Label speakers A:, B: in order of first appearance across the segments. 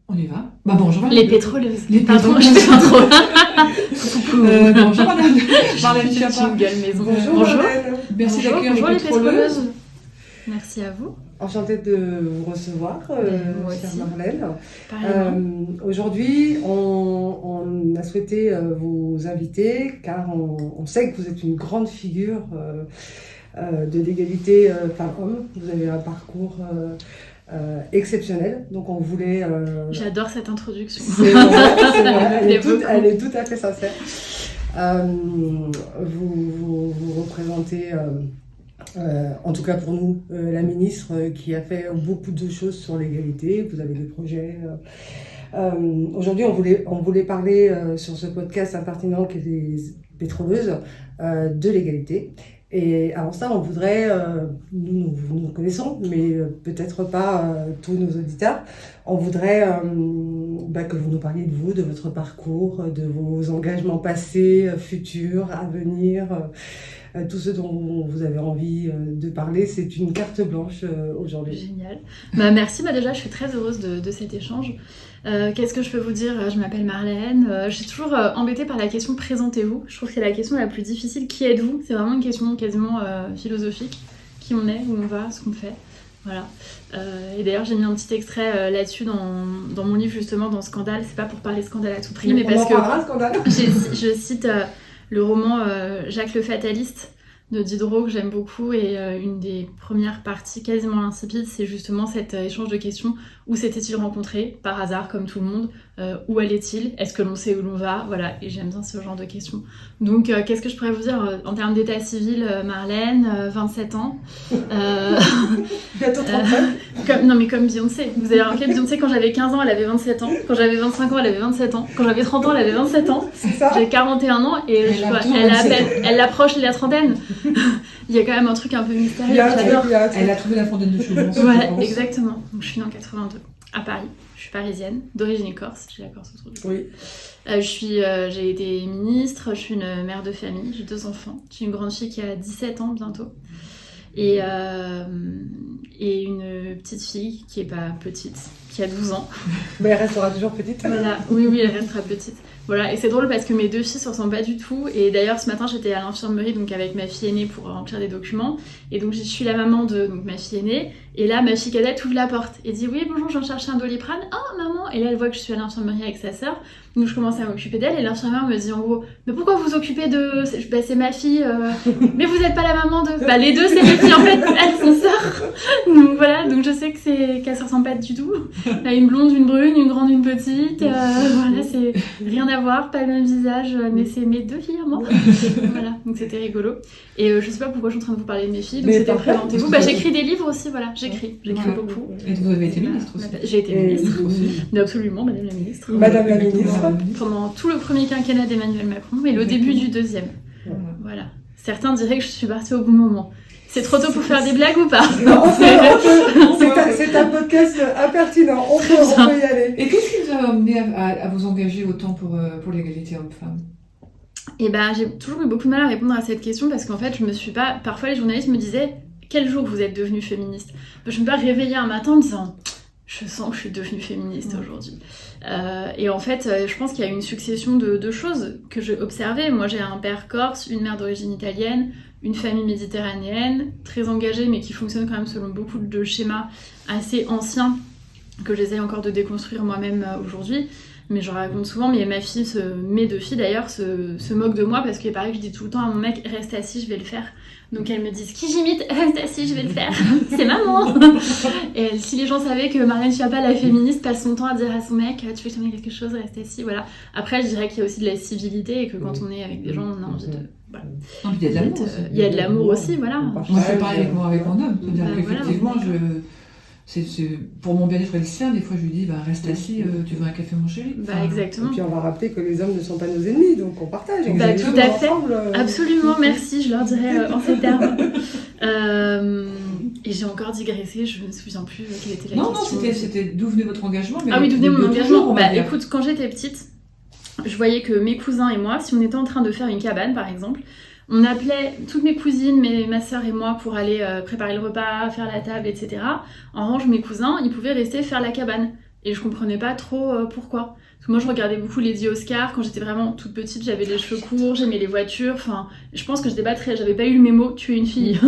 A: On y va. Bah bonjour.
B: Les pétroleuses.
A: Pardon,
B: je fais pas trop.
A: Bonjour Marlène. Marlène Schiappa.
B: Maison.
C: Bonjour.
A: Merci d'accueillir
B: Bonjour
A: les
B: les
A: pétroleuses.
B: Merci à vous.
C: Enchantée de vous recevoir,
B: moi
C: chère
B: aussi.
C: Marlène.
B: Aujourd'hui,
C: Aujourd'hui, on a souhaité vous inviter car on sait que vous êtes une grande figure de l'égalité femmes-hommes. Vous avez un parcours exceptionnel, donc on voulait...
B: j'adore cette introduction.
C: C'est vrai, elle est tout à fait sincère. Vous représentez... en tout cas pour nous, la ministre qui a fait beaucoup de choses sur l'égalité. Vous avez des projets. Aujourd'hui, on voulait parler sur ce podcast impertinent qui est les pétroleuses de l'égalité. Et avant ça, on voudrait, nous nous connaissons, mais peut-être pas tous nos auditeurs, on voudrait que vous nous parliez de vous, de votre parcours, de vos engagements passés, futurs, à venir. Tout ce dont vous avez envie de parler, c'est une carte blanche aujourd'hui.
B: Génial. Merci, déjà je suis très heureuse de cet échange. Qu'est-ce que je peux vous dire ? Je m'appelle Marlène. Je suis toujours embêtée par la question « Présentez-vous ». Je trouve que c'est la question la plus difficile. Qui êtes-vous ? C'est vraiment une question quasiment philosophique. Qui on est, où on va, ce qu'on fait. Voilà. Et d'ailleurs, j'ai mis un petit extrait là-dessus dans mon livre, justement, dans Scandale. C'est pas pour parler scandale à tout prix, mais parce que je cite le roman Jacques le Fataliste de Diderot, que j'aime beaucoup, et une des premières parties quasiment insipides, c'est justement cet échange de questions. Où s'était-il rencontré, par hasard, comme tout le monde ? Où allait-il ? Est-ce que l'on sait où l'on va ? Voilà, et j'aime bien ce genre de questions. Donc, qu'est-ce que je pourrais vous dire en termes d'état civil, Marlène, 27 ans.
C: Bientôt 35.
B: Non, mais comme Beyoncé. Vous avez remarqué, Beyoncé, quand j'avais 15 ans, elle avait 27 ans. Quand j'avais 25 ans, elle avait 27 ans. Quand j'avais 30 ans, elle avait 27 ans.
C: C'est ça.
B: J'ai 41 ans et elle approche la trentaine. Il y a quand même un truc un peu mystérieux. J'adore.
A: Elle a trouvé la fontaine de cheveux.
B: Ouais, exactement. Donc, je suis née en 82, à Paris. Je suis parisienne, d'origine corse. J'ai la Corse autour du cou.
C: Oui.
B: J'ai été ministre, je suis une mère de famille, j'ai 2 enfants. J'ai une grande fille qui a 17 ans bientôt. Et une petite fille qui est pas petite, qui a 12 ans.
C: Mais elle restera toujours petite.
B: Voilà, oui, elle restera petite. Voilà, et c'est drôle parce que mes 2 filles se ressemblent pas du tout. Et d'ailleurs, ce matin, j'étais à l'infirmerie donc avec ma fille aînée pour remplir des documents. Et donc, je suis la maman de ma fille aînée. Et là, ma fille cadette ouvre la porte et dit « Oui, bonjour, je viens chercher un Doliprane. Oh, maman !» Et là, elle voit que je suis à l'infirmerie avec sa sœur. Donc, je commence à m'occuper d'elle. Et l'infirmière me dit en gros « Mais pourquoi vous vous occupez de... » C'est ma fille. Mais vous n'êtes pas la maman de... Les deux, c'est mes filles en fait. Elles sont sœurs. Donc voilà, donc je sais qu'elles se ressemblent pas du tout. Là, une blonde, une brune, une grande, une petite. Voilà, c'est rien à voir, pas le même visage, mais c'est mes 2 filles à moi. Voilà, donc c'était rigolo. Et je sais pas pourquoi je suis en train de vous parler de mes filles, donc c'était présentez-vous. J'écris des livres aussi, voilà, j'écris beaucoup.
A: Et vous avez été ministre aussi.
B: J'ai été ministre, mais absolument, madame la ministre.
C: Madame la ministre.
B: Pendant tout le premier quinquennat d'Emmanuel Macron et le début du 2e. Voilà. Certains diraient que je suis partie au bon moment. C'est trop tôt pour faire des blagues ou pas ?
C: Non, c'est un podcast impertinent, on peut y aller.
A: Et qu'est-ce qui vous a amené à vous engager autant pour l'égalité homme-femme ?
B: Et j'ai toujours eu beaucoup de mal à répondre à cette question parce qu'en fait, je me suis pas... Parfois, les journalistes me disaient « Quel jour vous êtes devenue féministe ?» Je me suis pas réveillée un matin en me disant « Je sens que je suis devenue féministe aujourd'hui. » Et en fait, je pense qu'il y a une succession de choses que j'ai observées. Moi, j'ai un père corse, une mère d'origine italienne, une famille méditerranéenne, très engagée, mais qui fonctionne quand même selon beaucoup de schémas assez anciens que j'essaie encore de déconstruire moi-même aujourd'hui. Mais je raconte souvent, mais ma fille, mes 2 filles d'ailleurs, se moquent de moi parce qu'il paraît que je dis tout le temps à mon mec « Reste assis, je vais le faire ». Donc elles me disent « Qui j'imite ? Reste assis, je vais le faire ». C'est maman. Et si les gens savaient que Marlène Schiappa, la féministe, passe son temps à dire à son mec « Tu veux que je te mette quelque chose ? Reste assis ». Voilà. Après, je dirais qu'il y a aussi de la civilité et que quand on est avec des gens, on a envie de... Voilà.
A: Non, il y a de l'amour aussi.
B: Il y a de l'amour aussi, voilà.
A: Moi, c'est pareil avec mon homme. C'est-à-dire qu'effectivement, pour mon bien-être et le sien, des fois, je lui dis reste assis, tu veux un café, mon chéri ?
B: Exactement.
C: Et puis, on va rappeler que les hommes ne sont pas nos ennemis, donc on partage.
B: Tout à fait. Absolument, merci, je leur dirais en ces termes. Et j'ai encore digressé, je ne me souviens plus quelle était la question.
A: Non, c'était d'où venait votre engagement.
B: Ah oui, d'où venait mon engagement. Écoute, quand j'étais petite, je voyais que mes cousins et moi, si on était en train de faire une cabane, par exemple, on appelait toutes mes cousines, ma sœur et moi, pour aller préparer le repas, faire la table, etc. En revanche, mes cousins, ils pouvaient rester faire la cabane. et je comprenais pas trop pourquoi. Parce que moi je regardais beaucoup Lady Oscar, quand j'étais vraiment toute petite j'avais les cheveux courts, j'aimais les voitures, enfin je pense que j'avais pas eu le mémo tuer une fille,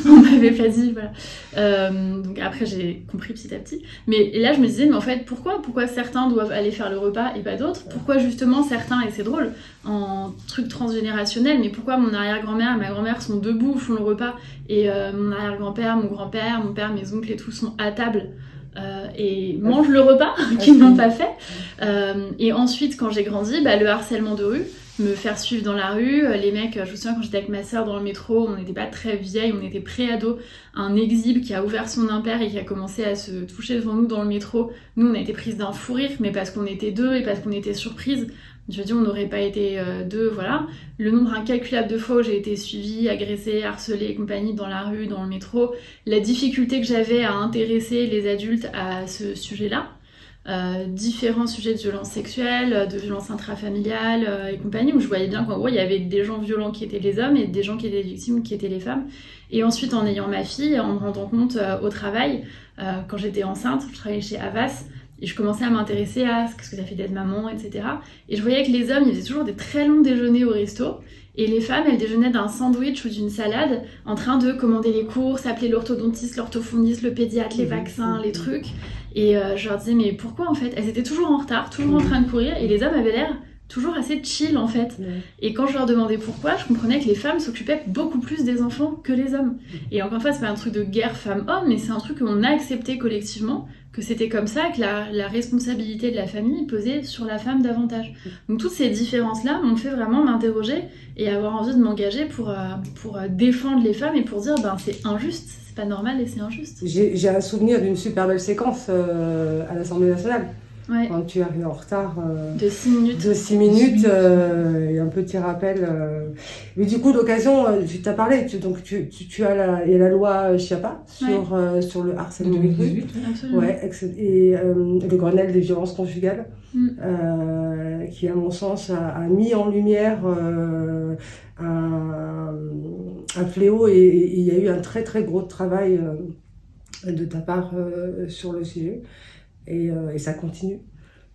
B: on m'avait pas dit, voilà. Donc après j'ai compris petit à petit, mais là je me disais mais en fait pourquoi certains doivent aller faire le repas et pas d'autres, pourquoi justement certains, et c'est drôle, en truc transgénérationnel, mais pourquoi mon arrière-grand-mère et ma grand-mère sont debout, font le repas, et mon arrière-grand-père, mon grand-père, mon père, mes oncles et tout sont à table et mangent le repas qu'ils n'ont pas fait. Et ensuite, quand j'ai grandi, le harcèlement de rue, me faire suivre dans la rue, les mecs, je me souviens quand j'étais avec ma sœur dans le métro, on n'était pas très vieilles, on était pré-ado, un exhibe qui a ouvert son impair et qui a commencé à se toucher devant nous dans le métro. Nous, on a été prises d'un fou rire, mais parce qu'on était deux et parce qu'on était surprises. Je veux dire, on n'aurait pas été deux, voilà. Le nombre incalculable de fois où j'ai été suivie, agressée, harcelée et compagnie dans la rue, dans le métro. La difficulté que j'avais à intéresser les adultes à ce sujet-là. Différents sujets de violence sexuelle, de violence intrafamiliale et compagnie, où je voyais bien qu'en gros, il y avait des gens violents qui étaient les hommes et des gens qui étaient victimes qui étaient les femmes. Et ensuite, en ayant ma fille, en me rendant compte au travail, quand j'étais enceinte, je travaillais chez Havas, et je commençais à m'intéresser à ce que ça fait d'être maman, etc. Et je voyais que les hommes, ils faisaient toujours des très longs déjeuners au resto. Et les femmes, elles déjeunaient d'un sandwich ou d'une salade, en train de commander les courses, appeler l'orthodontiste, l'orthophoniste, le pédiatre, les vaccins, les trucs. Et je leur disais, mais pourquoi en fait ? Elles étaient toujours en retard, toujours en train de courir, et les hommes avaient l'air toujours assez chill en fait. Et quand je leur demandais pourquoi, je comprenais que les femmes s'occupaient beaucoup plus des enfants que les hommes. Et encore une fois, c'est pas un truc de guerre femmes-hommes, mais c'est un truc qu'on a accepté collectivement, que c'était comme ça, que la responsabilité de la famille pesait sur la femme davantage. Donc toutes ces différences-là m'ont fait vraiment m'interroger et avoir envie de m'engager pour défendre les femmes et pour dire c'est injuste, c'est pas normal et c'est injuste.
C: J'ai un souvenir d'une super belle séquence à l'Assemblée nationale.
B: Ouais.
C: Quand tu arrives en retard
B: de 6 minutes.
C: De 6 minutes, et un petit rappel. Mais du coup, l'occasion, tu t'as parlé, donc tu as il y a la loi Schiappa sur le harcèlement de rue.
B: Absolument.
C: Ouais, et le Grenelle des violences conjugales, qui, à mon sens, a mis en lumière un fléau, et il y a eu un très très gros travail de ta part sur le sujet. Et ça continue.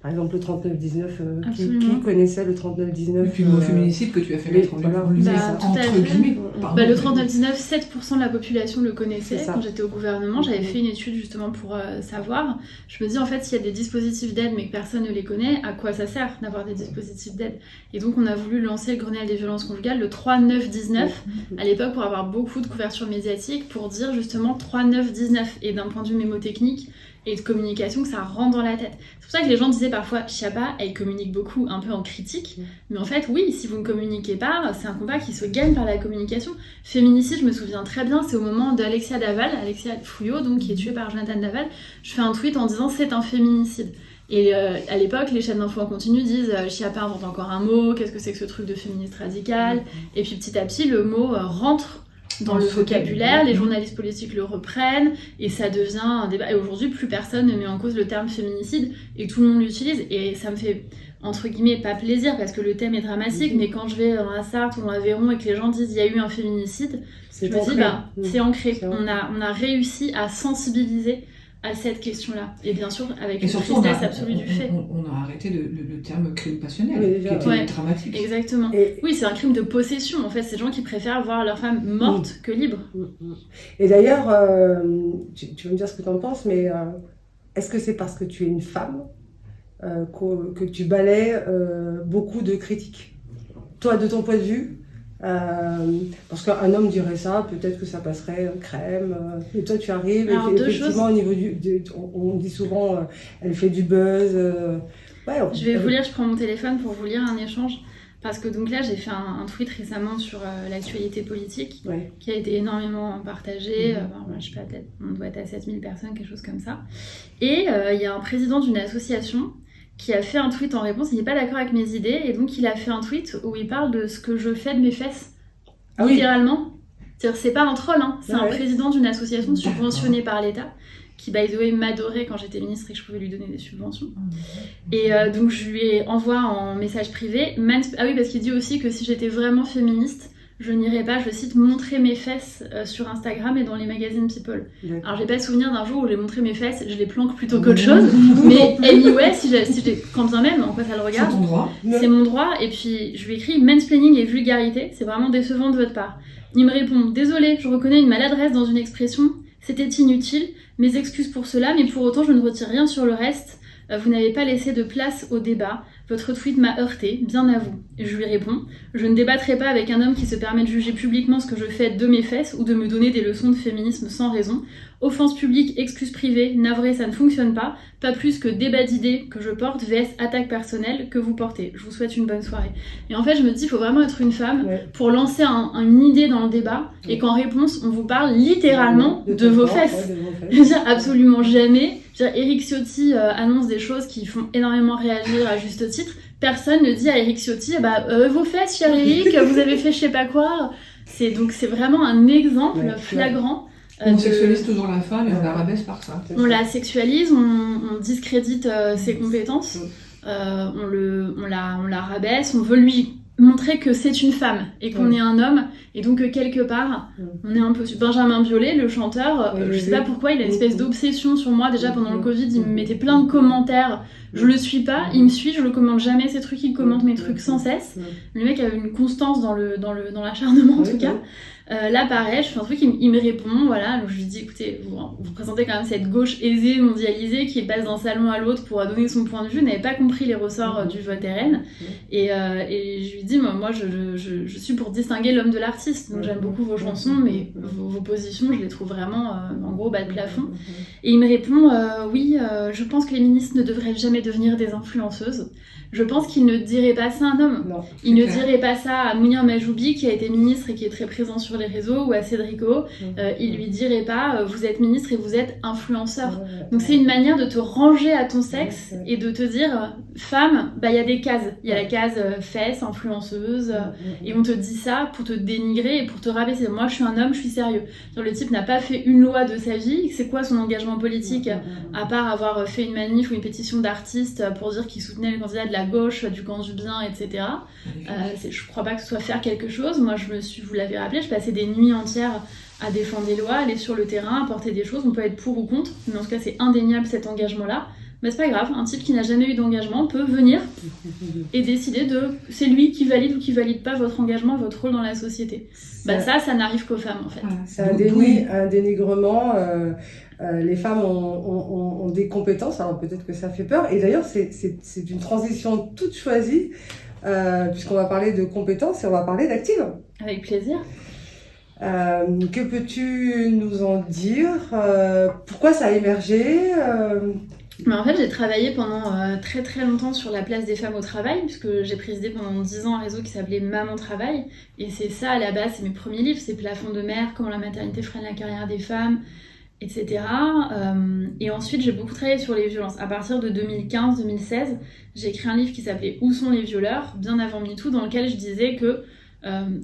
C: Par exemple, le 3919, qui connaissait le 3919
A: et puis le féminicide que tu as fait mettre en lumière, entre guillemets.
B: Le 3919, 7% de la population le connaissait. Quand j'étais au gouvernement, j'avais fait une étude justement pour savoir. Je me dis, en fait, s'il y a des dispositifs d'aide mais que personne ne les connaît, à quoi ça sert d'avoir des dispositifs d'aide ? Et donc, on a voulu lancer le Grenelle des violences conjugales, le 3919, à l'époque, pour avoir beaucoup de couverture médiatique, pour dire justement 3919. Et d'un point de vue mémotechnique, et de communication, que ça rentre dans la tête. C'est pour ça que les gens disaient parfois, Schiappa, elle communique beaucoup, un peu en critique, mais en fait, oui, si vous ne communiquez pas, c'est un combat qui se gagne par la communication. Féminicide, je me souviens très bien, c'est au moment d'Alexia Daval, Alexia Fouillot, donc, qui est tuée par Jonathan Daval, je fais un tweet en disant « c'est un féminicide ». Et à l'époque, les chaînes d'infos en continu disent « Schiappa invente encore un mot, qu'est-ce que c'est que ce truc de féministe radical ?» Et puis petit à petit, le mot rentre dans le vocabulaire, les journalistes politiques le reprennent et ça devient un débat. Et aujourd'hui, plus personne ne met en cause le terme féminicide et tout le monde l'utilise. Et ça me fait, entre guillemets, pas plaisir parce que le thème est dramatique, mais quand je vais dans la Sarthe ou dans l'Aveyron et que les gens disent il y a eu un féminicide, je me dis c'est ancré. On a réussi à sensibiliser à cette question-là. Et bien sûr, avec une tristesse absolue du fait.
A: On a arrêté le terme crime passionnel, qui était dramatique.
B: Exactement. Oui, c'est un crime de possession. En fait, c'est des gens qui préfèrent voir leur femme morte que libre.
C: Et d'ailleurs, tu vas me dire ce que tu en penses, mais est-ce que c'est parce que tu es une femme que tu balayes beaucoup de critiques ? Toi, de ton point de vue, parce qu'un homme dirait ça, peut-être que ça passerait crème, et toi tu arrives,
B: alors,
C: et effectivement au niveau on dit souvent elle fait du buzz.
B: Je vais vous lire, je prends mon téléphone pour vous lire un échange, parce que donc là j'ai fait un tweet récemment sur l'actualité politique, qui a été énormément partagé, je sais pas, peut-être on doit être à 7000 personnes, quelque chose comme ça, et il y a un président d'une association qui a fait un tweet en réponse, il n'est pas d'accord avec mes idées, et donc il a fait un tweet où il parle de ce que je fais de mes fesses, littéralement. C'est-à-dire, c'est pas un troll, c'est un président d'une association subventionnée par l'État, qui, by the way, m'adorait quand j'étais ministre et que je pouvais lui donner des subventions. Et donc je lui envoie en message privé, parce qu'il dit aussi que si j'étais vraiment féministe, je n'irai pas, je cite, montrer mes fesses sur Instagram et dans les magazines People. Alors j'ai pas souvenir d'un jour où j'ai montré mes fesses, je les planque plutôt qu'autre chose, mais anyway, quand bien même, en quoi ça le regarde,
A: c'est ton droit.
B: C'est mon droit, et puis je lui écris mansplaining et vulgarité, c'est vraiment décevant de votre part. Il me répond, désolé, je reconnais une maladresse dans une expression, c'était inutile, mes excuses pour cela, mais pour autant je ne retire rien sur le reste. Vous n'avez pas laissé de place au débat. Votre tweet m'a heurté, bien à vous. Et je lui réponds, je ne débattrai pas avec un homme qui se permet de juger publiquement ce que je fais de mes fesses ou de me donner des leçons de féminisme sans raison. Offense publique, excuse privée, navré, ça ne fonctionne pas. Pas plus que débat d'idées que je porte, vs attaque personnelle que vous portez. Je vous souhaite une bonne soirée. Et en fait, je me dis, il faut vraiment être une femme pour lancer une idée dans le débat et qu'en réponse, on vous parle littéralement de vos fesses. Je veux dire, absolument jamais. Je veux dire, Éric Ciotti annonce des choses qui font énormément réagir à juste titre. Personne ne dit à Éric Ciotti, vos fesses, cher Éric, vous avez fait je sais pas quoi. C'est vraiment un exemple flagrant.
A: On sexualise toujours la femme et on la rabaisse par ça.
B: On la sexualise, on discrédite ses compétences, on la rabaisse, on veut lui montrer que c'est une femme et qu'on est un homme, et donc quelque part on est un peu... Benjamin Biolay, le chanteur, je sais pas pourquoi il a une espèce d'obsession sur moi. Déjà pendant le Covid, il me mettait plein de commentaires, je le suis pas, il me suit, je le commente jamais ses trucs, il commente mes trucs sans cesse. Le mec a une constance dans l'acharnement en tout cas. Là pareil, je fais un truc, il me répond, voilà, donc je lui dis, écoutez, vous présentez quand même cette gauche aisée, mondialisée, qui passe d'un salon à l'autre pour donner son point de vue, n'avait pas compris les ressorts du vote RN, et je lui dis, moi je suis pour distinguer l'homme de l'artiste, donc j'aime beaucoup vos chansons, mais vos positions, je les trouve vraiment, en gros, bas de plafond. Et il me répond, oui, je pense que les ministres ne devraient jamais devenir des influenceuses. Je pense qu'il ne dirait pas ça à un homme. Non, il ne dirait pas ça à Mounir Majoubi, qui a été ministre et qui est très présent sur les réseaux, ou à Cédrico. Il lui dirait pas, vous êtes ministre et vous êtes influenceur. Donc c'est une manière de te ranger à ton sexe et de te dire, femme, il y a des cases. Il y a la case fesses, influenceuse, et on te dit ça pour te dénigrer et pour te rabaisser. Moi, je suis un homme, je suis sérieux. Le type n'a pas fait une loi de sa vie. C'est quoi son engagement politique, à part avoir fait une manif ou une pétition d'artistes pour dire qu'il soutenait le candidat de la gauche, du camp du bien, etc. Je crois pas que ce soit faire quelque chose. Moi, vous l'avez rappelé, je passais des nuits entières à défendre des lois, aller sur le terrain, apporter des choses. On peut être pour ou contre, mais en tout cas, c'est indéniable cet engagement-là. Mais c'est pas grave, un type qui n'a jamais eu d'engagement peut venir et décider c'est lui qui valide ou qui valide pas votre engagement, votre rôle dans la société. Ça n'arrive qu'aux femmes, en fait.
C: C'est un dénigrement. Les femmes ont des compétences, alors peut-être que ça fait peur. Et d'ailleurs, c'est une transition toute choisie, puisqu'on va parler de compétences et on va parler d'active.
B: Avec plaisir.
C: Que peux-tu nous en dire? Pourquoi ça a émergé?
B: Mais en fait, j'ai travaillé pendant très très longtemps sur la place des femmes au travail, puisque j'ai présidé pendant 10 ans un réseau qui s'appelait Maman Travail. Et c'est ça, à la base, c'est mes premiers livres, c'est Plafond de mer, comment la maternité freine la carrière des femmes, etc. Et ensuite, j'ai beaucoup travaillé sur les violences. À partir de 2015-2016, j'ai écrit un livre qui s'appelait Où sont les violeurs, bien avant MeToo, dans lequel je disais que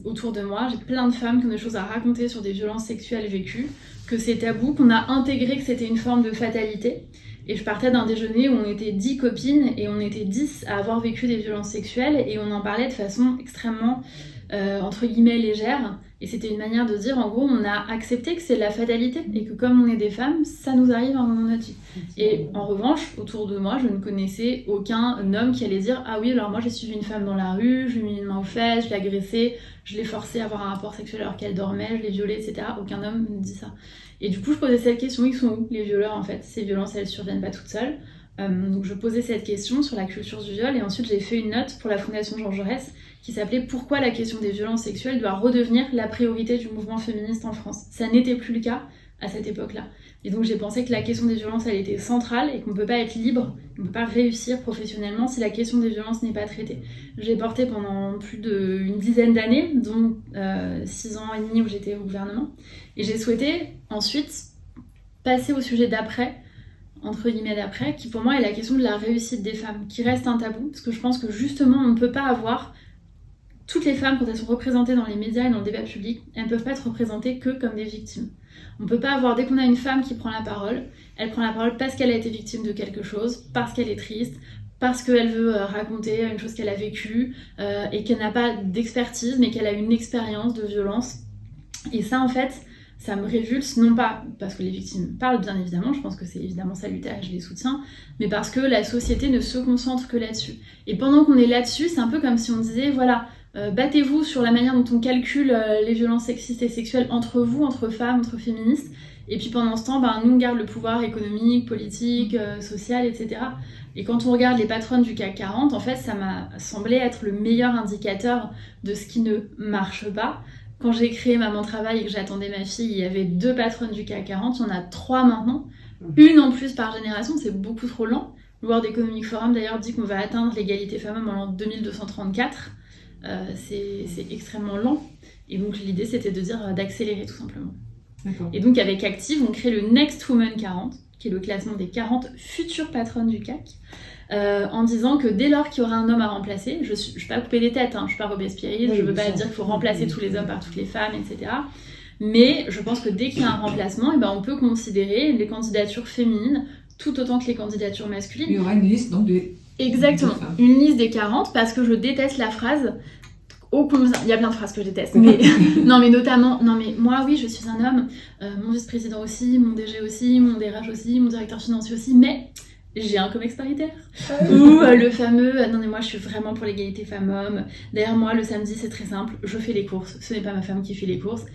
B: autour de moi, j'ai plein de femmes qui ont des choses à raconter sur des violences sexuelles vécues, que c'est tabou, qu'on a intégré que c'était une forme de fatalité. Et je partais d'un déjeuner où on était 10 copines et on était 10 à avoir vécu des violences sexuelles, et on en parlait de façon extrêmement, entre guillemets, légère. Et c'était une manière de dire, en gros, on a accepté que c'est la fatalité et que comme on est des femmes, ça nous arrive à un moment de notre vie. Et en revanche, autour de moi, je ne connaissais aucun homme qui allait dire « Ah oui, alors moi j'ai suivi une femme dans la rue, je lui ai mis une main aux fesses, je l'ai agressée, je l'ai forcée à avoir un rapport sexuel alors qu'elle dormait, je l'ai violée, etc. » Aucun homme ne dit ça. Et du coup, je posais cette question, ils sont où les violeurs en fait? Ces violences, elles ne surviennent pas toutes seules. Donc je posais cette question sur la culture du viol, et ensuite j'ai fait une note pour la Fondation Jean Jaurès qui s'appelait « Pourquoi la question des violences sexuelles doit redevenir la priorité du mouvement féministe en France ?» Ça n'était plus le cas à cette époque-là. Et donc j'ai pensé que la question des violences, elle était centrale et qu'on ne peut pas être libre, on ne peut pas réussir professionnellement si la question des violences n'est pas traitée. Je l'ai portée pendant plus d'une dizaine d'années, dont 6 ans et demi où j'étais au gouvernement. Et j'ai souhaité ensuite passer au sujet d'après, entre guillemets d'après, qui pour moi est la question de la réussite des femmes, qui reste un tabou, parce que je pense que justement on ne peut pas avoir... Toutes les femmes, quand elles sont représentées dans les médias et dans le débat public, elles ne peuvent pas être représentées que comme des victimes. On ne peut pas avoir, dès qu'on a une femme qui prend la parole, elle prend la parole parce qu'elle a été victime de quelque chose, parce qu'elle est triste, parce qu'elle veut raconter une chose qu'elle a vécue et qu'elle n'a pas d'expertise, mais qu'elle a une expérience de violence. Et ça, en fait, ça me révulse, non pas parce que les victimes parlent, bien évidemment, je pense que c'est évidemment salutaire et je les soutiens, mais parce que la société ne se concentre que là-dessus. Et pendant qu'on est là-dessus, c'est un peu comme si on disait, voilà, battez-vous sur la manière dont on calcule les violences sexistes et sexuelles entre vous, entre femmes, entre féministes, et puis pendant ce temps, nous on garde le pouvoir économique, politique, social, etc. Et quand on regarde les patronnes du CAC 40, en fait, ça m'a semblé être le meilleur indicateur de ce qui ne marche pas. Quand j'ai créé Maman Travail et que j'attendais ma fille, il y avait 2 patronnes du CAC 40, il y en a 3 maintenant. Une en plus par génération, c'est beaucoup trop lent. Le World Economic Forum d'ailleurs dit qu'on va atteindre l'égalité femmes-hommes en l'an 2234. C'est extrêmement lent. Et donc l'idée c'était de dire d'accélérer tout simplement.
A: D'accord.
B: Et donc avec Active, on crée le Next Woman 40, qui est le classement des 40 futures patronnes du CAC. En disant que dès lors qu'il y aura un homme à remplacer, je ne vais pas couper des têtes, je ne suis pas Robespierre, je ne veux pas dire qu'il faut remplacer tous les hommes par toutes les femmes, etc. Mais je pense que dès qu'il y a un remplacement, on peut considérer les candidatures féminines tout autant que les candidatures masculines.
A: Il y aura une liste donc des...
B: Exactement, une liste des 40, parce que je déteste la phrase... il y a plein de phrases que je déteste, mais notamment, moi oui, je suis un homme, mon vice-président aussi, mon DG aussi, mon DRH aussi, mon directeur financier aussi, mais... j'ai un comex paritaire. Ou le fameux non mais moi je suis vraiment pour l'égalité femmes-hommes. D'ailleurs moi le samedi c'est très simple, je fais les courses, ce n'est pas ma femme qui fait les courses.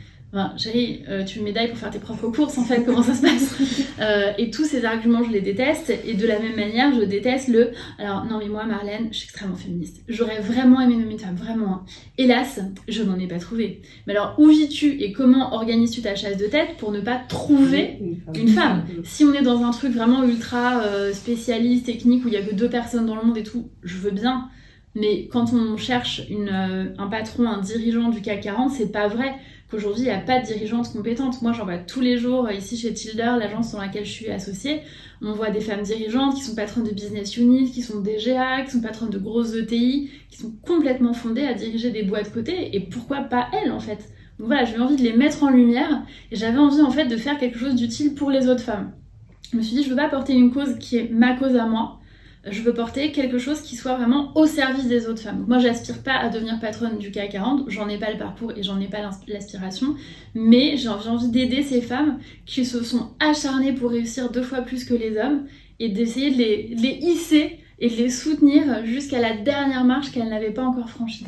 B: Chérie, tu me médailles pour faire tes propres courses en fait, comment ça se passe? Et tous ces arguments je les déteste, et de la même manière je déteste alors non mais moi Marlène, je suis extrêmement féministe, j'aurais vraiment aimé nommer une femme, vraiment. Hélas, je n'en ai pas trouvé. Mais alors où vis-tu et comment organises-tu ta chasse de tête pour ne pas trouver une femme? Si on est dans un truc vraiment ultra spécialiste, technique, où il n'y a que 2 personnes dans le monde et tout, je veux bien. Mais quand on cherche un patron, un dirigeant du CAC 40, c'est pas vrai qu'aujourd'hui il n'y a pas de dirigeante compétente. Moi j'en vois tous les jours ici chez Tilder, l'agence dans laquelle je suis associée. On voit des femmes dirigeantes qui sont patronnes de business unit, qui sont DGA, qui sont patronnes de grosses ETI, qui sont complètement fondées à diriger des boîtes cotées. Et pourquoi pas elles en fait? Donc voilà, j'avais envie de les mettre en lumière et j'avais envie en fait de faire quelque chose d'utile pour les autres femmes. Je me suis dit, je veux pas porter une cause qui est ma cause à moi. Je veux porter quelque chose qui soit vraiment au service des autres femmes. Moi, j'aspire pas à devenir patronne du CAC 40, j'en ai pas le parcours et j'en ai pas l'aspiration, mais j'ai envie d'aider ces femmes qui se sont acharnées pour réussir 2 fois plus que les hommes et d'essayer de les hisser et de les soutenir jusqu'à la dernière marche qu'elles n'avaient pas encore franchie.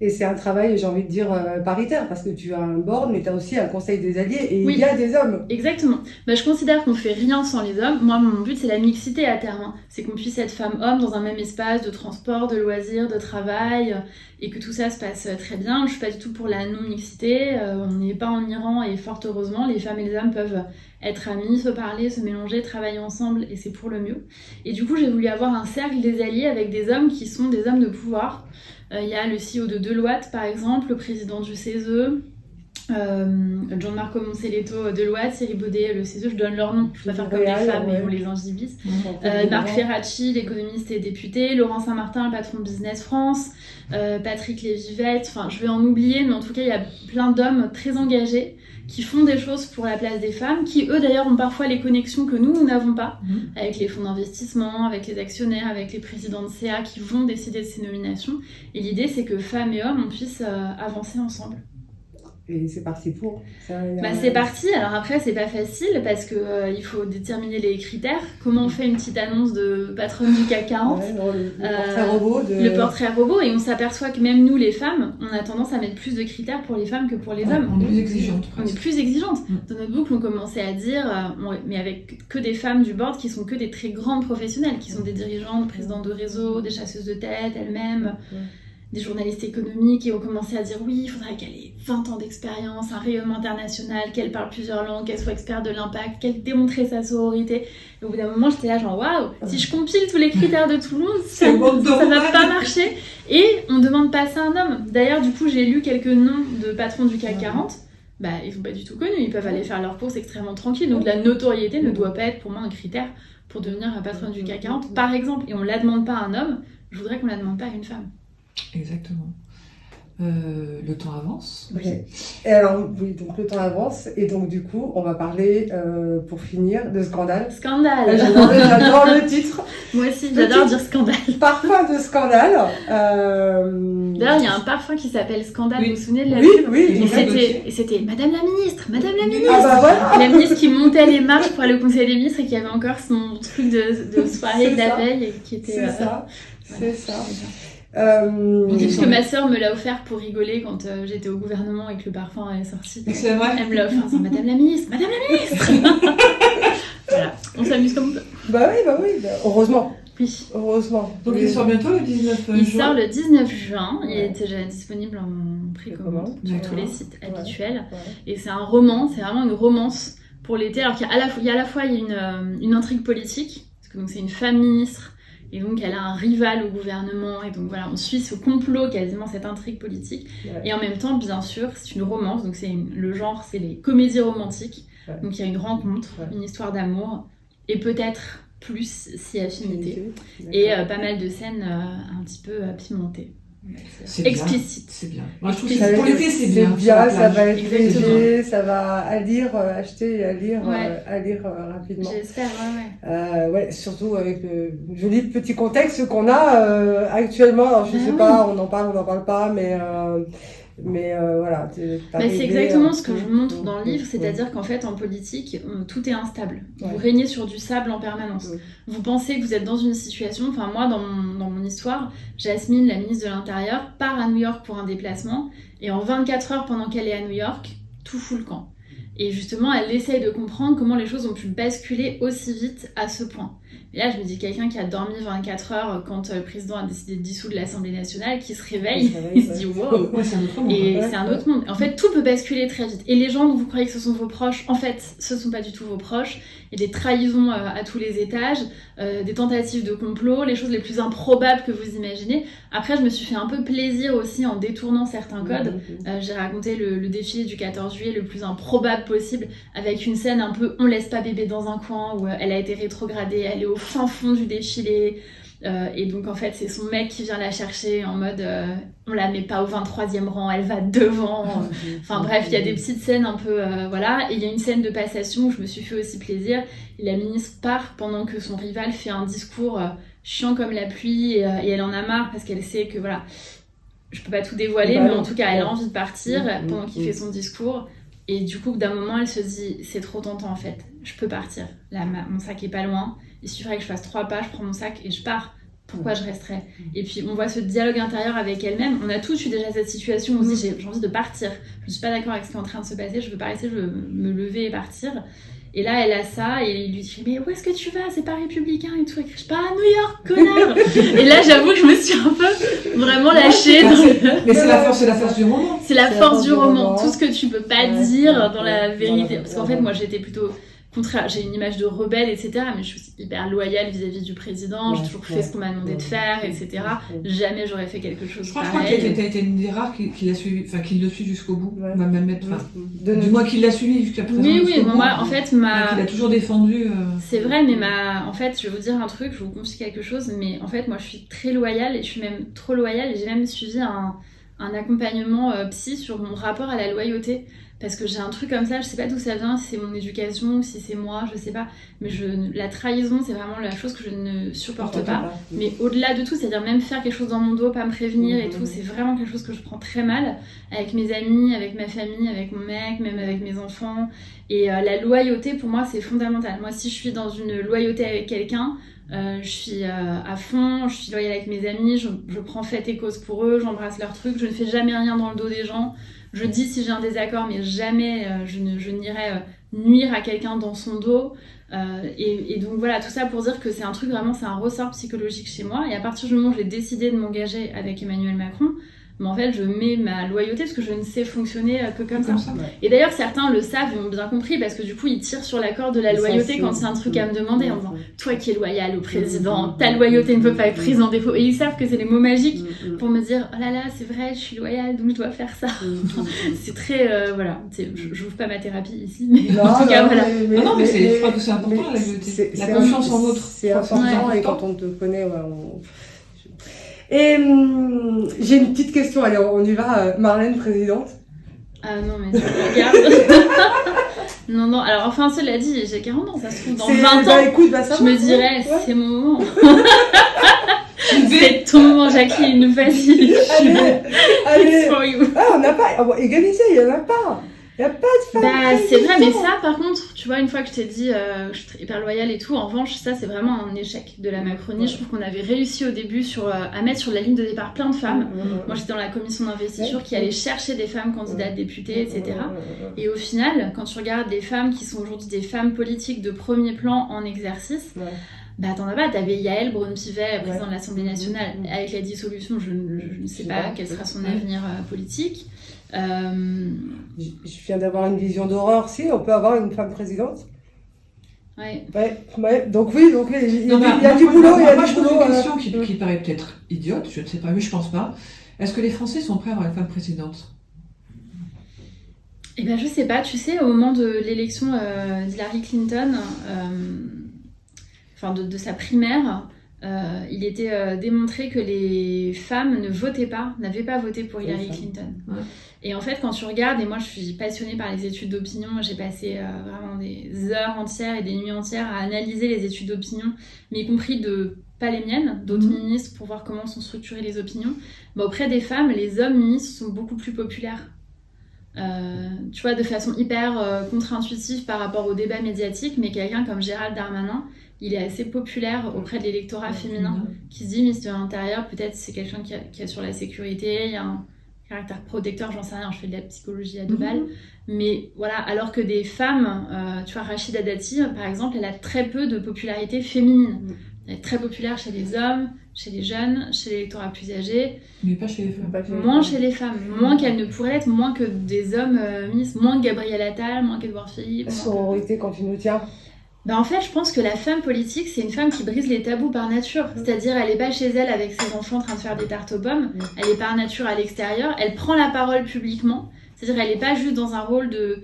C: Et c'est un travail, j'ai envie de dire, paritaire, parce que tu as un board, mais tu as aussi un conseil des alliés, et oui, il y a des hommes.
B: Exactement. Je considère qu'on fait rien sans les hommes. Moi, mon but, c'est la mixité à terme. C'est qu'on puisse être femme-homme dans un même espace de transport, de loisirs, de travail, et que tout ça se passe très bien. Je suis pas du tout pour la non-mixité. On n'est pas en Iran, et fort heureusement, les femmes et les hommes peuvent être amis, se parler, se mélanger, travailler ensemble, et c'est pour le mieux. Et du coup, j'ai voulu avoir un cercle des alliés avec des hommes qui sont des hommes de pouvoir. Il y a le CEO de Deloitte, par exemple, le président du CESE, Gianmarco Monselletto Deloitte, Thierry Baudet, le CESE, je donne leur nom, je vais pas faire comme les femmes, mais on les ingibisse. Marc Ferracci, l'économiste et député, Laurent Saint-Martin, le patron de Business France, Patrick Lévy-Veit, je vais en oublier, mais en tout cas, il y a plein d'hommes très engagés qui font des choses pour la place des femmes, qui eux d'ailleurs ont parfois les connexions que nous n'avons pas, avec les fonds d'investissement, avec les actionnaires, avec les présidents de CA qui vont décider de ces nominations. Et l'idée c'est que femmes et hommes on puisse avancer ensemble.
C: Et c'est parti pour ça,
B: c'est parti. Alors après c'est pas facile parce que il faut déterminer les critères. Comment on fait une petite annonce de patronne du CAC 40, le portrait robot, et on s'aperçoit que même nous les femmes on a tendance à mettre plus de critères pour les femmes que pour les hommes.
A: On est plus exigeante.
B: On est plus exigeante. Dans notre boucle on commençait à dire mais avec que des femmes du board qui sont que des très grandes professionnelles, qui sont des dirigeantes, présidentes de réseau, des chasseuses de tête elles-mêmes, des journalistes économiques, et on commençait à dire oui, il faudrait qu'elle ait 20 ans d'expérience, un rayonnement international, qu'elle parle plusieurs langues, qu'elle soit experte de l'impact, qu'elle démontrait sa sororité. Et au bout d'un moment, j'étais là genre waouh, si je compile tous les critères de tout le monde, ça va pas marcher. Et on demande pas ça à un homme. D'ailleurs, du coup, j'ai lu quelques noms de patrons du CAC 40. Ils sont pas du tout connus, ils peuvent aller faire leurs courses extrêmement tranquilles. Donc la notoriété ne doit pas être pour moi un critère pour devenir un patron du CAC 40, par exemple. Et on la demande pas à un homme, je voudrais qu'on la demande pas à une femme.
A: Exactement. Le temps avance.
C: Oui. Et alors, oui, donc le temps avance, et donc du coup, on va parler, pour finir, de scandale.
B: Scandale.
C: J'adore le titre.
B: Moi aussi, j'adore dire scandale.
C: Parfum de scandale.
B: D'ailleurs, il y a un parfum qui s'appelle Scandale,
C: Oui.
B: vous vous souvenez de la
C: Oui,
B: pub
C: oui.
B: Et c'était Madame la Ministre, Madame la Ministre.
C: Ah bah voilà.
B: La ministre qui montait les marches pour aller au Conseil des ministres et qui avait encore son truc de soirée de la
C: ça.
B: veille et qui était...
C: C'est ça.
B: voilà.
C: C'est ça.
B: Puisque ma sœur me l'a offert pour rigoler quand j'étais au gouvernement et que le parfum est sorti.
A: C'est vrai.
B: Elle me l'a offert en disant Madame la Ministre, Madame la Ministre. Voilà, on s'amuse comme on peut.
C: Bah oui. Heureusement.
B: Oui.
C: Heureusement.
A: Donc il sort bientôt le 19
B: Il
A: juin.
B: sort le 19 juin, il
C: Ouais.
B: est déjà disponible en précommande sur
A: D'accord.
B: tous les sites habituels.
C: Ouais.
B: Et c'est un roman, c'est vraiment une romance pour l'été. Alors qu'il y a à la fois une intrigue politique, parce que donc c'est une femme ministre, et donc elle a un rival au gouvernement, et donc voilà, on suit ce complot, quasiment cette intrigue politique.
C: Ouais.
B: Et en même temps, bien sûr, c'est une romance, donc le genre, c'est les comédies romantiques.
C: Ouais.
B: Donc il y a une rencontre,
C: Ouais.
B: une histoire d'amour, et peut-être plus si affinité.
C: D'accord.
B: Et pas mal de scènes un petit peu pimentées.
A: C'est
B: Explicite.
A: C'est bien. Moi je trouve
B: Ça
A: que
B: va
A: pour
B: être-
A: l'été c'est bien. sur
C: ça
A: la plage.
C: va être
B: Exactement.
C: léger, ça va à lire, acheter et à lire,
B: Ouais.
C: Rapidement.
B: J'espère, ouais.
C: Ouais, surtout avec le joli petit contexte qu'on a actuellement. Alors je
B: Ah
C: sais
B: oui.
C: pas, on en parle pas, mais voilà.
B: Mais c'est exactement ce que je montre dans le livre, c'est-à-dire qu'en fait, en politique, tout est instable. Vous
C: Ouais.
B: régnez sur du sable en permanence.
C: Ouais.
B: Vous pensez que vous êtes dans une situation... Enfin, moi, dans mon histoire, Jasmine, la ministre de l'Intérieur, part à New York pour un déplacement, et en 24 heures pendant qu'elle est à New York, tout fout le camp. Et justement, elle essaye de comprendre comment les choses ont pu basculer aussi vite à ce point. Et là, je me dis, quelqu'un qui a dormi 24 heures quand le président a décidé de dissoudre l'Assemblée nationale, qui se réveille, il se dit wow.
A: Ouais, c'est un autre monde.
B: Et
C: Ouais,
B: c'est un autre monde. En fait, tout peut basculer très vite. Et les gens dont vous croyez que ce sont vos proches, en fait, ce ne sont pas du tout vos proches. Il y a des trahisons à tous les étages, des tentatives de complot, les choses les plus improbables que vous imaginez. Après, je me suis fait un peu plaisir aussi en détournant certains codes. J'ai raconté le défilé du 14 juillet le plus improbable possible, avec une scène un peu on laisse pas bébé dans un coin, où elle a été rétrogradée, elle est au fin fond du défilé. Et donc en fait c'est son mec qui vient la chercher en mode on la met pas au 23e rang, elle va devant. Enfin bref, il y a des petites scènes un peu voilà, et il y a une scène de passation où je me suis fait aussi plaisir, et la ministre part pendant que son rival fait un discours chiant comme la pluie, et elle en a marre parce qu'elle sait que voilà, je peux pas tout dévoiler, mais en tout cas elle a envie de partir pendant qu'il fait son discours. Et du coup, d'un moment, elle se dit, c'est trop tentant en fait, je peux partir. Là, mon sac est pas loin, il suffirait que je fasse 3 pas, je prends mon sac et je pars. Pourquoi je resterais? Et puis, on voit ce dialogue intérieur avec elle-même. On a tous eu déjà cette situation où on se dit, j'ai envie de partir. Je ne suis pas d'accord avec ce qui est en train de se passer, je veux pas rester, je veux me lever et partir. Et là, elle a ça, et il lui dit, mais où est-ce que tu vas? C'est pas républicain et tout. Et je pars à New York, connard! Et là, j'avoue que je me suis un peu vraiment lâchée.
A: Mais c'est la force du roman.
B: C'est la force du roman.
C: roman.
B: Tout ce que tu peux pas
C: Ouais,
B: dire dans
C: ouais,
B: la vérité.
C: ouais,
B: Parce qu'en
C: ouais,
B: fait,
C: ouais.
B: moi, j'étais plutôt contraire. J'ai une image de rebelle, etc. Mais je suis aussi hyper loyale vis-à-vis du président. J'ai
C: Ouais,
B: toujours fait
C: ouais,
B: ce qu'on m'a demandé de
C: ouais.
B: faire, etc. Jamais j'aurais fait quelque chose
A: Je crois
B: pareil.
A: qu'elle a été une des rares qui l'a suivi, enfin qui le suit jusqu'au bout.
C: Ouais.
A: Va même mettre, enfin,
C: De
A: du moins qui l'a suivi jusqu'à présent.
B: Oui,
A: jusqu'au bout.
B: moi, en fait,
A: Qu'il a toujours défendu.
B: C'est vrai, mais en fait, je vais vous dire un truc, je vous confie quelque chose, mais en fait, moi, je suis très loyale, et je suis même trop loyale, et j'ai même suivi un accompagnement psy sur mon rapport à la loyauté, parce que j'ai un truc comme ça, je sais pas d'où ça vient, si c'est mon éducation, si c'est moi, je sais pas, mais la trahison, c'est vraiment la chose que je ne supporte pas. Mais au-delà de tout, c'est-à-dire même faire quelque chose dans mon dos, pas me prévenir et tout, c'est vraiment quelque chose que je prends très mal, avec mes amis, avec ma famille, avec mon mec, même avec mes enfants. Et la loyauté, pour moi, c'est fondamental. Moi, si je suis dans une loyauté avec quelqu'un, je suis à fond, je suis loyale avec mes amis, je prends fait et cause pour eux, j'embrasse leurs trucs, je ne fais jamais rien dans le dos des gens. Je dis si j'ai un désaccord, mais jamais je n'irai nuire à quelqu'un dans son dos. Et donc voilà, tout ça pour dire que c'est un truc vraiment, c'est un ressort psychologique chez moi. Et à partir du moment où j'ai décidé de m'engager avec Emmanuel Macron, mais en fait, je mets ma loyauté parce que je ne sais fonctionner que comme ça.
C: Ouais.
B: Et d'ailleurs, certains le savent et ont bien compris parce que du coup, ils tirent sur la corde de la loyauté quand c'est un truc à me demander en disant « Toi qui es loyal au président, ta loyauté ne peut pas être prise en défaut. » Et ils savent que c'est les mots magiques pour me dire « Oh là là, c'est vrai, je suis loyale, donc je dois faire ça. » C'est très... voilà, je n'ouvre pas ma thérapie ici, mais en tout cas, voilà.
A: Non, mais je crois que c'est important, la loyauté. La confiance en l'autre.
C: C'est important, et quand on te connaît, Et j'ai une petite question, allez, on y va. Marlène, présidente.
B: Ah non, mais tu me regardes. Non, alors enfin, cela dit, j'ai 40 ans, ça se trouve, dans
C: C'est-
B: 20 ans,
C: bah, écoute, bah, ça
B: je
C: va,
B: me dirais,
C: ouais.
B: c'est mon moment. C'est ton moment, Jacqueline, vas-y.
C: Allez,
B: It's for you.
C: ah, on n'a pas, égalisé, il n'y en a pas. Il n'y a pas de femmes.
B: Bah, c'est vrai, mais ça, par contre, tu vois, une fois que je t'ai dit je suis hyper loyale et tout, en revanche, ça, c'est vraiment un échec de la Macronie. Je trouve qu'on avait réussi au début à mettre sur la ligne de départ plein de femmes. Moi, j'étais dans la commission d'investiture qui allait chercher des femmes candidates députées, etc. Et au final, quand tu regardes les femmes qui sont aujourd'hui des femmes politiques de premier plan en exercice, bah t'en as pas, t'avais Yael Braun-Pivet, présidente de l'Assemblée nationale. Avec la dissolution, je ne sais pas quel sera son avenir politique.
C: Je viens d'avoir une vision d'horreur. Si, on peut avoir une femme présidente.
B: Ouais.
C: Donc oui, il y
A: Non,
C: a du boulot.
A: Moi, je pose une question qui paraît peut-être idiote, je ne sais pas, mais je pense pas. Est-ce que les Français sont prêts à avoir une femme présidente?
B: Eh ben je sais pas, tu sais, au moment de l'élection d'Hillary Clinton, de sa primaire, il était démontré que les femmes n'avaient pas voté pour Hillary Clinton.
A: Ouais.
B: Et en fait, quand tu regardes, et moi je suis passionnée par les études d'opinion, j'ai passé vraiment des heures entières et des nuits entières à analyser les études d'opinion, mais y compris pas les miennes, d'autres ministres, pour voir comment sont structurées les opinions. Bah, auprès des femmes, les hommes ministres sont beaucoup plus populaires. Tu vois, de façon hyper contre-intuitive par rapport au débat médiatique, mais quelqu'un comme Gérald Darmanin, il est assez populaire auprès de l'électorat féminin, qui se dit, ministre de l'Intérieur, peut-être c'est quelqu'un qui a sur la sécurité, il y a un caractère protecteur, j'en sais rien, je fais de la psychologie à 2 balles, mais voilà, alors que des femmes, tu vois, Rachida Dati, par exemple, elle a très peu de popularité féminine. Elle est très populaire chez les hommes, chez les jeunes, chez l'électorat plus âgé.
A: Mais pas chez les femmes.
B: Moins chez les femmes, moins qu'elle ne pourrait l'être, moins que des hommes ministres, moins que Gabriel Attal, moins qu'Edouard Philippe.
C: Sororité quand tu nous tiens.
B: Ben en fait, je pense que la femme politique, c'est une femme qui brise les tabous par nature. C'est-à-dire, elle n'est pas chez elle avec ses enfants en train de faire des tartes aux pommes. Elle est par nature à l'extérieur. Elle prend la parole publiquement. C'est-à-dire, elle n'est pas juste dans un rôle de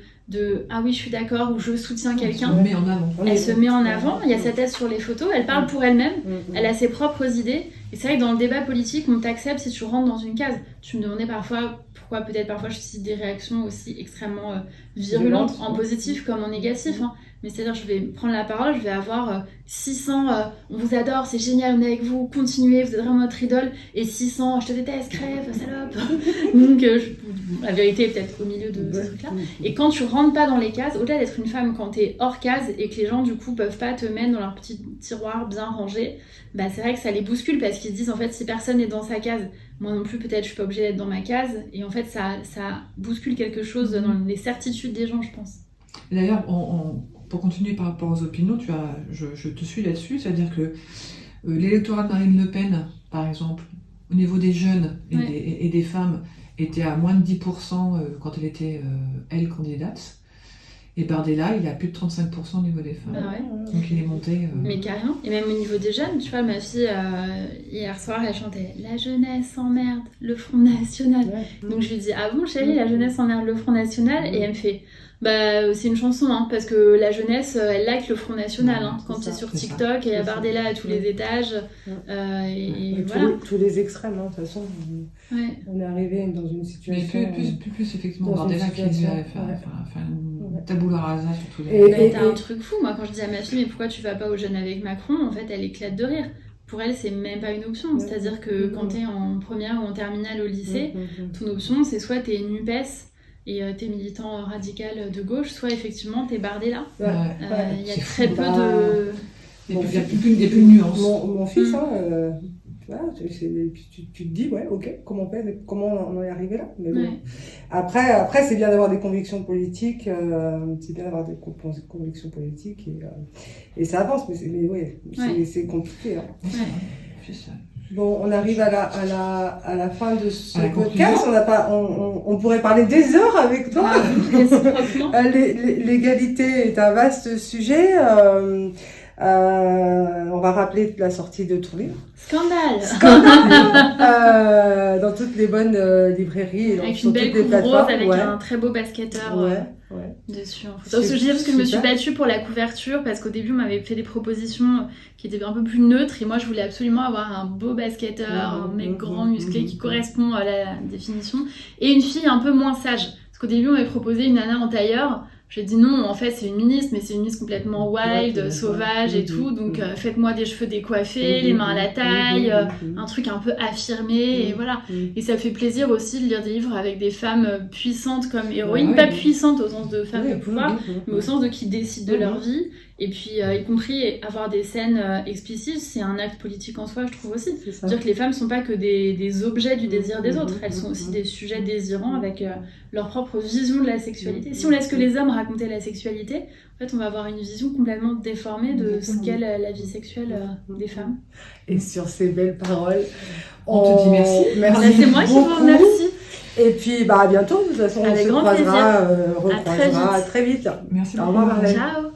B: ah oui, je suis d'accord, ou je soutiens quelqu'un.
A: Elle se met en avant.
B: Elle se met en avant, il y a sa tête sur les photos, elle parle pour elle-même, elle a ses propres idées. Et c'est vrai que dans le débat politique, on t'accepte si tu rentres dans une case. Tu me demandais parfois pourquoi peut-être parfois je cite des réactions aussi extrêmement virulentes, en positif comme en négatif. Hein. Mais c'est-à-dire, je vais prendre la parole, je vais avoir 600 on vous adore, c'est génial, on est avec vous, continuez, vous êtes vraiment notre idole, et 600 je te déteste, crève, salope. Donc la vérité est peut-être au milieu de ce truc-là. Et quand tu rentres pas dans les cases, au-delà d'être une femme, quand t'es hors case et que les gens du coup peuvent pas te mettre dans leur petit tiroir bien rangé, bah c'est vrai que ça les bouscule parce qu'ils se disent en fait si personne n'est dans sa case, moi non plus peut-être je suis pas obligée d'être dans ma case, et en fait ça bouscule quelque chose dans les certitudes des gens, je pense.
A: D'ailleurs, pour continuer par rapport aux opinions, je te suis là-dessus, c'est-à-dire que l'électorat de Marine Le Pen, par exemple, au niveau des jeunes et des femmes, était à moins de 10% quand elle était, elle, candidate. Et Bardella, il a plus de 35% au niveau des femmes.
B: Bah ouais.
A: Donc il est monté...
B: Mais carrément. Et même au niveau des jeunes, tu vois, ma fille, hier soir, elle chantait « La jeunesse emmerde le Front National ». Donc je lui dis « Ah bon, chérie, la jeunesse emmerde le Front National ?» Et elle me fait « Bah, c'est une chanson, hein, parce que la jeunesse, elle like le Front National. Hein, quand tu es sur TikTok, et il y a Bardella à tous les étages. Et voilà.
C: Tous les extrêmes, hein, de toute façon. On est arrivé dans une situation...
A: Mais plus effectivement, Bardella qui devait faire une tabula rasa sur tous les...
B: Et t'as un truc fou, moi, quand je dis à ma fille « Mais pourquoi tu vas pas aux jeunes avec Macron ?» En fait, elle éclate de rire. Pour elle, c'est même pas une option. C'est-à-dire que quand t'es en première ou en terminale au lycée, ton option, c'est soit t'es NUPES, et t'es militant radical de gauche, soit effectivement t'es Bardella. Il y a très peu de...
A: Il n'y a plus de nuances.
C: Mon fils, tu te dis, ouais, ok, comment on en est arrivé là. Mais bon. Après, c'est bien d'avoir des convictions politiques, et ça avance, mais c'est compliqué. Hein.
A: C'est ça.
C: Bon, on arrive à la fin de ce podcast. On pourrait parler des heures avec toi. L'égalité est un vaste sujet. On va rappeler la sortie de ton livre.
B: Scandale.
C: Dans toutes les bonnes librairies. Et
B: avec une belle couve rose, avec un très beau basketteur dessus. Sauf que je dis parce que je me suis battue pour la couverture, parce qu'au début on m'avait fait des propositions qui étaient un peu plus neutres, et moi je voulais absolument avoir un beau basketteur, un mec grand musclé qui correspond à la définition, et une fille un peu moins sage. Parce qu'au début on m'avait proposé une nana en tailleur. J'ai dit non, en fait, c'est une ministre, mais c'est une ministre complètement wild, sauvage et tout. Donc, faites-moi des cheveux décoiffés, les mains à la taille, un truc un peu affirmé, et voilà. Et ça fait plaisir aussi de lire des livres avec des femmes puissantes comme héroïnes. Pas puissantes au sens de femmes de pouvoir, mais au sens de qui décident de leur vie. Et puis, y compris avoir des scènes explicites, c'est un acte politique en soi, je trouve aussi. C'est-à-dire que les femmes ne sont pas que des objets du désir des autres, elles sont aussi des sujets désirants avec leur propre vision de la sexualité. Si on laisse que les hommes raconter la sexualité, en fait, on va avoir une vision complètement déformée de ce qu'est la vie sexuelle des femmes.
C: Et sur ces belles paroles,
A: on te dit merci.
C: Merci.
B: C'est moi qui vous remercie.
C: Et puis, à bientôt. De toute façon, on se croisera, recroisera
B: à très vite.
C: Très vite.
A: Merci beaucoup.
C: Au revoir, Marlène.
B: Ciao.